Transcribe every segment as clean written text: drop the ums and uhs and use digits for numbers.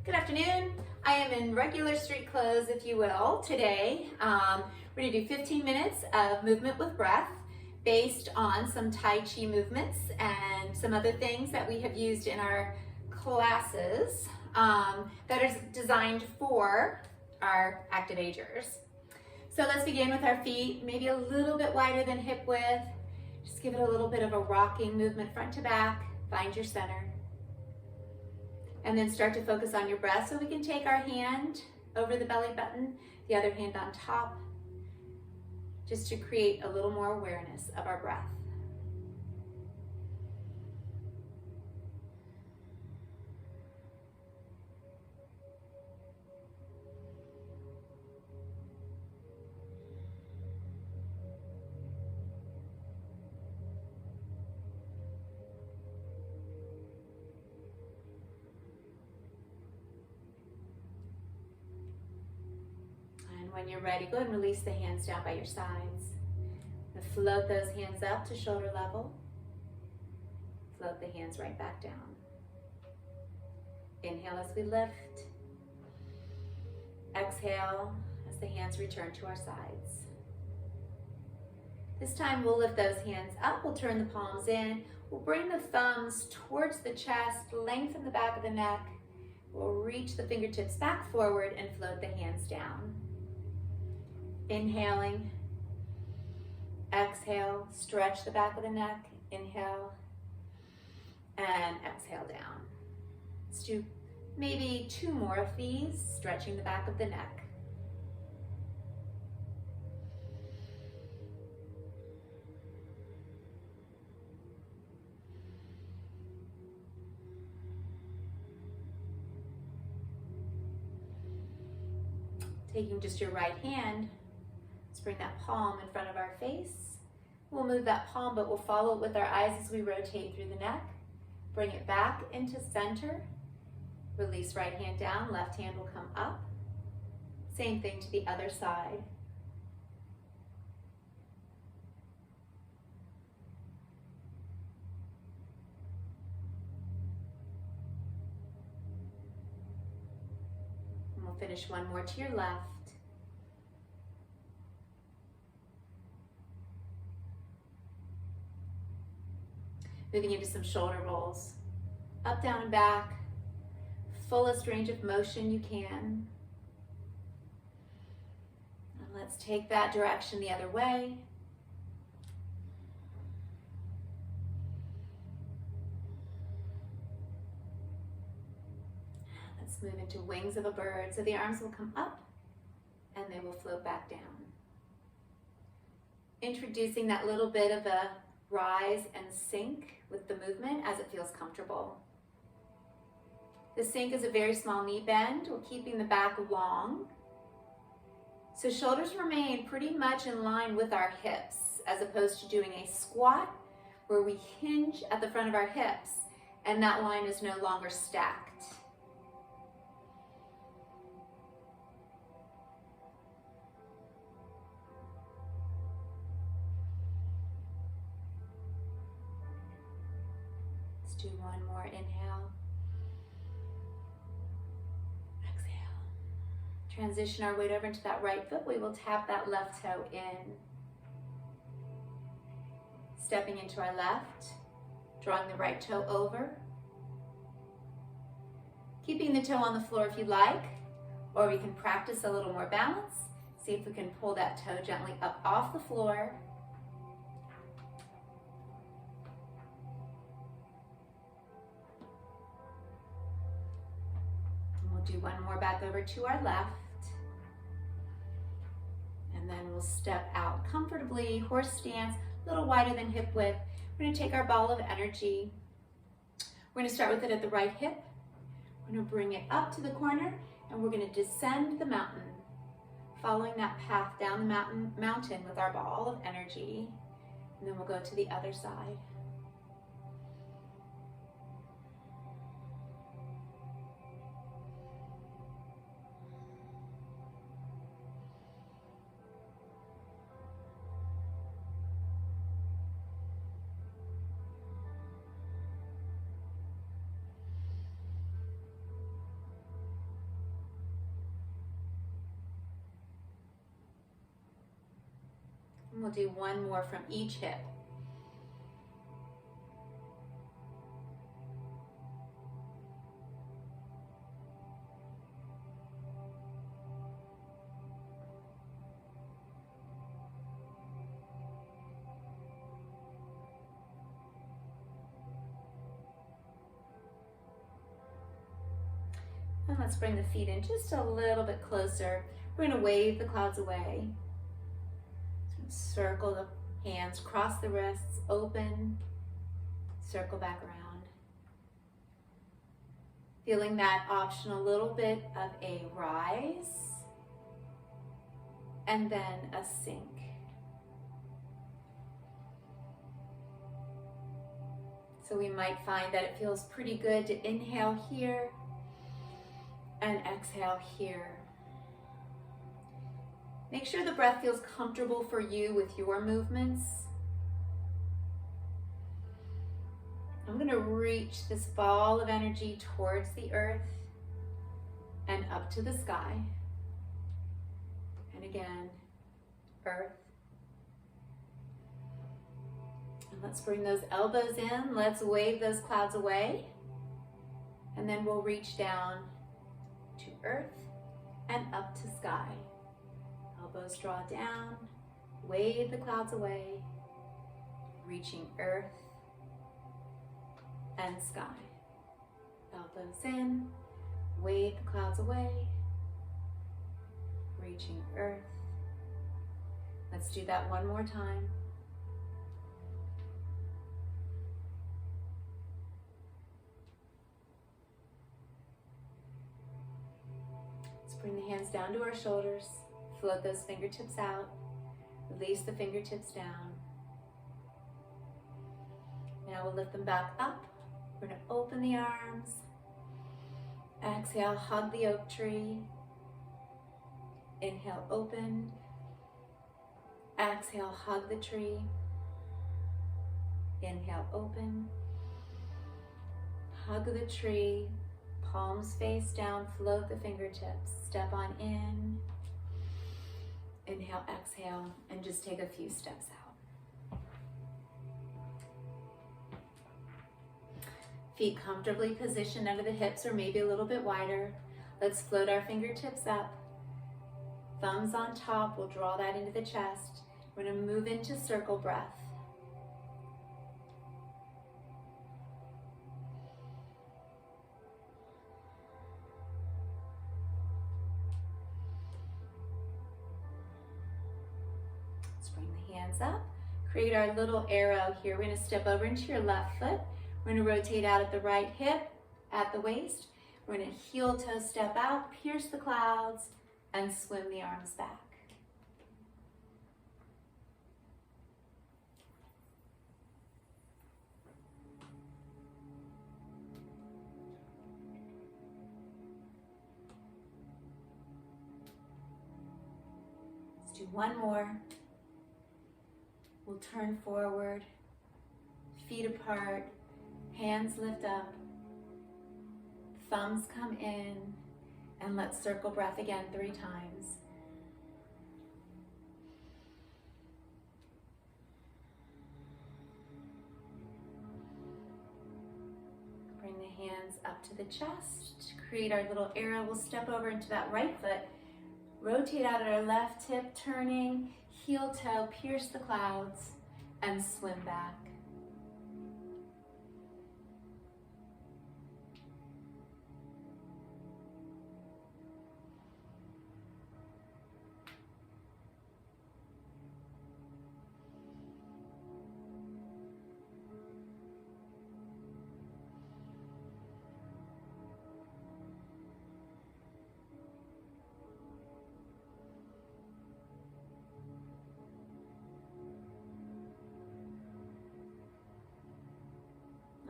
Good afternoon. I am in regular street clothes, if you will, today. We're going to do 15 minutes of movement with breath based on some Tai Chi movements and some other things that we have used in our classes that are designed for our active agers. So let's begin with our feet, maybe a little bit wider than hip width. Just give it a little bit of a rocking movement front to back. Find your center. And then start to focus on your breath. So we can take our hand over the belly button, the other hand on top, just to create a little more awareness of our breath. When you're ready, go ahead and release the hands down by your sides. And float those hands up to shoulder level. Float the hands right back down. Inhale as we lift. Exhale as the hands return to our sides. This time we'll lift those hands up. We'll turn the palms in. We'll bring the thumbs towards the chest, lengthen the back of the neck. We'll reach the fingertips back forward and float the hands down. Inhaling, exhale, stretch the back of the neck, inhale, and exhale down. Let's do maybe 2 more of these, stretching the back of the neck. Taking just your right hand, let's bring that palm in front of our face. We'll move that palm, but we'll follow it with our eyes as we rotate through the neck. Bring it back into center. Release right hand down, left hand will come up. Same thing to the other side. And we'll finish one more to your left. Moving into some shoulder rolls. Up, down, and back. Fullest range of motion you can. And let's take that direction the other way. Let's move into wings of a bird. So the arms will come up and they will float back down. Introducing that little bit of a rise and sink with the movement as it feels comfortable. The sink is a very small knee bend. We're keeping the back long. So shoulders remain pretty much in line with our hips, as opposed to doing a squat where we hinge at the front of our hips and that line is no longer stacked. Do one more inhale. Exhale. Transition our weight over into that right foot. We will tap that left toe in. Stepping into our left, drawing the right toe over. Keeping the toe on the floor if you like, or we can practice a little more balance. See if we can pull that toe gently up off the floor. Do one more back over to our left. And then we'll step out comfortably, horse stance, a little wider than hip width. We're going to take our ball of energy. We're going to start with it at the right hip. We're going to bring it up to the corner and we're going to descend the mountain, following that path down the mountain with our ball of energy. And then we'll go to the other side. And we'll do one more from each hip. And let's bring the feet in just a little bit closer. We're going to wave the clouds away. Circle the hands, cross the wrists, open, circle back around. Feeling that optional little bit of a rise and then a sink. So we might find that it feels pretty good to inhale here and exhale here. Make sure the breath feels comfortable for you with your movements. I'm going to reach this ball of energy towards the earth and up to the sky. And again, earth. And let's bring those elbows in. Let's wave those clouds away. And then we'll reach down to earth and up to sky. Elbows draw down, wave the clouds away, reaching earth and sky. Elbows in, wave the clouds away, reaching earth. Let's do that one more time. Let's bring the hands down to our shoulders. Float those fingertips out. Release the fingertips down. Now we'll lift them back up. We're going to open the arms. Exhale, hug the oak tree. Inhale, open. Exhale, hug the tree. Inhale, open. Hug the tree. Palms face down, float the fingertips. Step on in. Inhale, exhale, and just take a few steps out. Feet comfortably positioned under the hips or maybe a little bit wider. Let's float our fingertips up. Thumbs on top, we'll draw that into the chest. We're going to move into circle breath. Up, create our little arrow here. We're going to step over into your left foot. We're going to rotate out at the right hip, at the waist. We're going to heel toe step out, pierce the clouds, and swim the arms back. Let's do one more. We'll turn forward, feet apart, hands lift up, thumbs come in, and let's circle breath again 3 times. Bring the hands up to the chest, create our little arrow. We'll step over into that right foot, rotate out at our left hip, turning, heel toe, pierce the clouds, and swim back.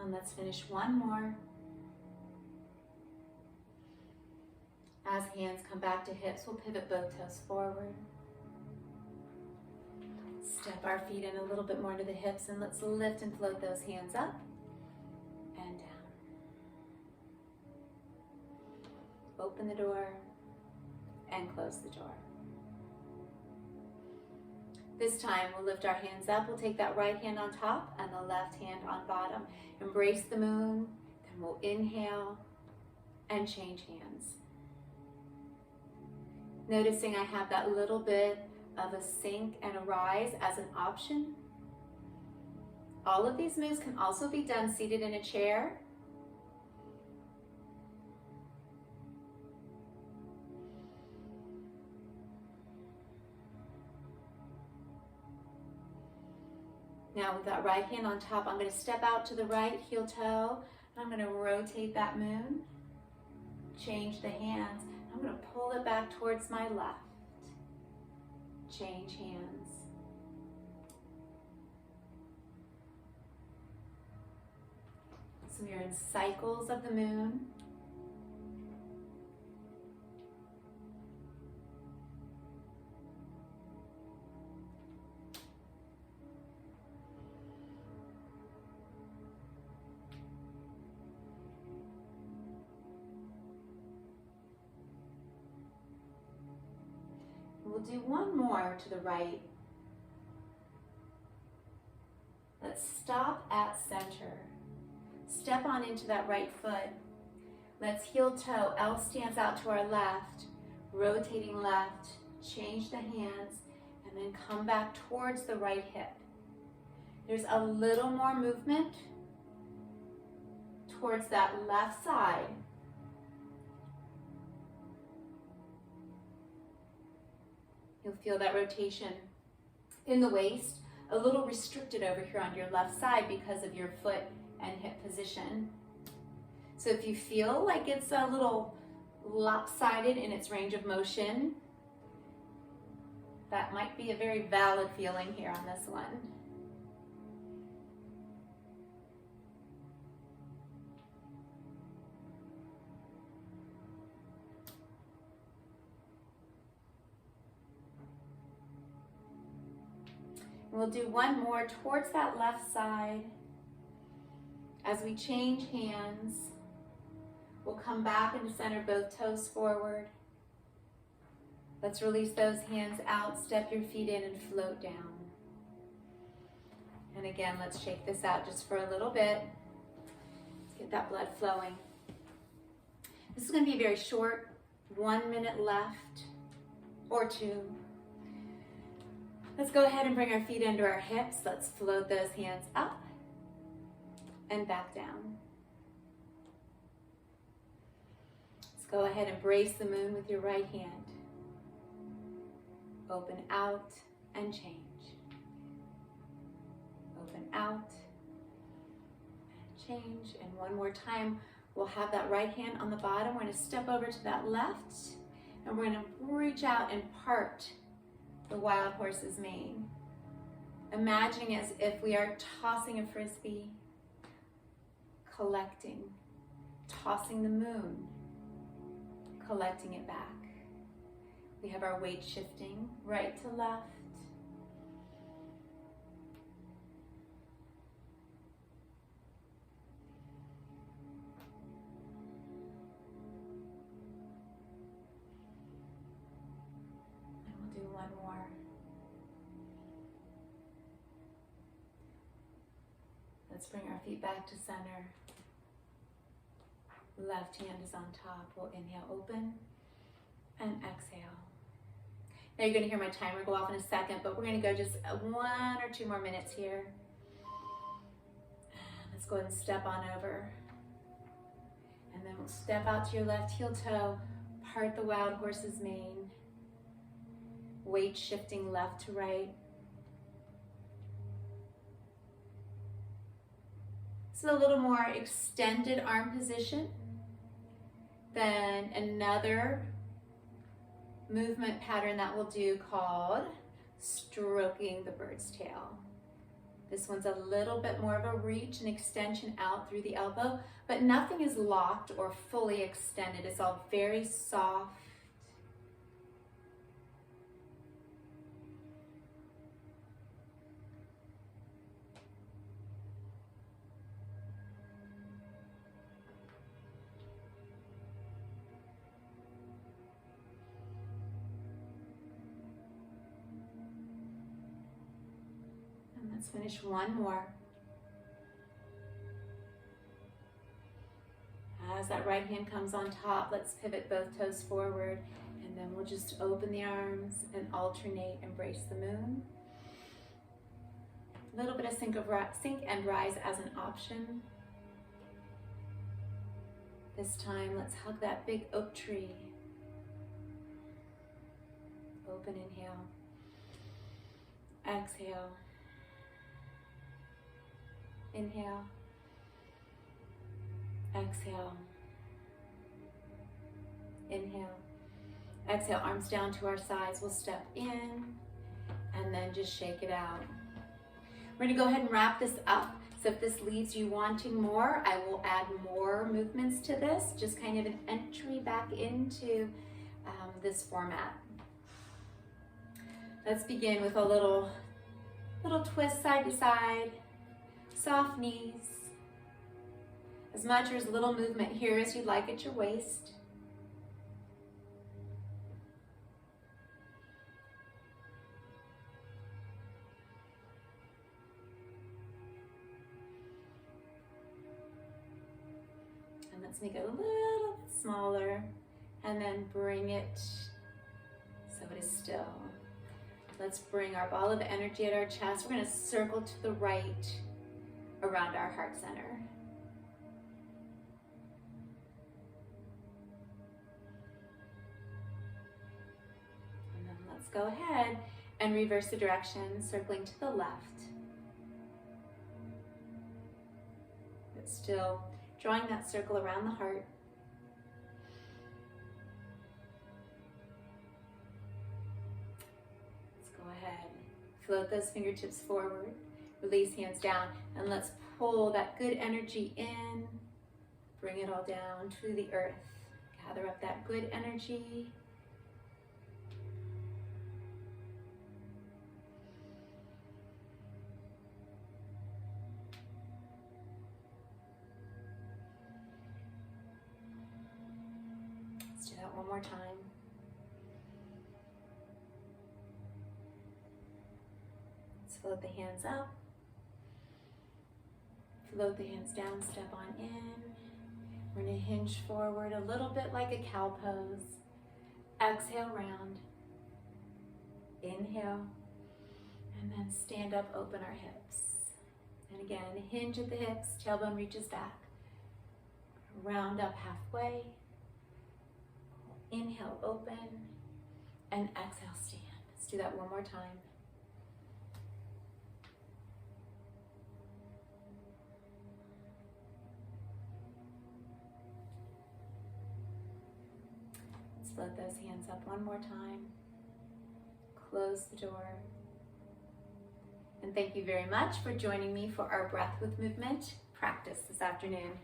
And let's finish one more. As hands come back to hips, we'll pivot both toes forward. Step our feet in a little bit more to the hips, and let's lift and float those hands up and down. Open the door and close the door. This time we'll lift our hands up. We'll take that right hand on top and the left hand on bottom. Embrace the moon. Then we'll inhale and change hands. Noticing I have that little bit of a sink and a rise as an option. All of these moves can also be done seated in a chair. Now with that right hand on top, I'm going to step out to the right heel toe, and I'm going to rotate that moon, change the hands. I'm going to pull it back towards my left, change hands. So we are in cycles of the moon. We'll do one more to the right. Let's stop at center. Step on into that right foot. Let's heel toe, L stands out to our left, rotating left, change the hands, and then come back towards the right hip. There's a little more movement towards that left side. You'll feel that rotation in the waist, a little restricted over here on your left side because of your foot and hip position. So if you feel like it's a little lopsided in its range of motion, that might be a very valid feeling here on this one. We'll do one more towards that left side. As we change hands, we'll come back into center, both toes forward. Let's release those hands out, step your feet in and float down. And again, let's shake this out just for a little bit. Let's get that blood flowing. This is going to be very short, 1 minute left or 2. Let's go ahead and bring our feet under our hips. Let's float those hands up and back down. Let's go ahead and brace the moon with your right hand. Open out and change. Open out and change. And one more time, we'll have that right hand on the bottom. We're going to step over to that left, and we're going to reach out and part the wild horse's mane. Imagining as if we are tossing a frisbee, collecting, tossing the moon, collecting it back. We have our weight shifting right to left. One more. Let's bring our feet back to center. Left hand is on top. We'll inhale, open, and exhale. Now you're going to hear my timer go off in a second, but we're going to go just 1 or 2 more minutes here. Let's go ahead and step on over. And then we'll step out to your left heel toe, part the wild horse's mane. Weight shifting left to right. So a little more extended arm position. Then another movement pattern that we'll do called stroking the bird's tail. This one's a little bit more of a reach and extension out through the elbow, but nothing is locked or fully extended. It's all very soft. Let's finish one more. As that right hand comes on top, let's pivot both toes forward, and then we'll just open the arms and alternate, embrace the moon. A little bit of sink and rise as an option. This time, let's hug that big oak tree. Open inhale. Exhale. Inhale. Exhale. Inhale. Exhale, arms down to our sides. We'll step in and then just shake it out. We're gonna go ahead and wrap this up. So if this leaves you wanting more, I will add more movements to this, just kind of an entry back into this format. Let's begin with a little twist side to side, soft knees. As much or as little movement here as you'd like at your waist. And let's make it a little bit smaller and then bring it so it is still. Let's bring our ball of energy at our chest. We're going to circle to the right around our heart center. And then let's go ahead and reverse the direction, circling to the left. But still drawing that circle around the heart. Float those fingertips forward, release hands down, and let's pull that good energy in, bring it all down to the earth. Gather up that good energy. Let's do that one more time. Float the hands up, float the hands down, step on in. We're going to hinge forward a little bit like a cow pose. Exhale, round. Inhale, and then stand up, open our hips. And again, hinge at the hips, tailbone reaches back. Round up halfway. Inhale, open, and exhale, stand. Let's do that one more time. Float those hands up one more time. Close the door. And thank you very much for joining me for our Breath with Movement practice this afternoon.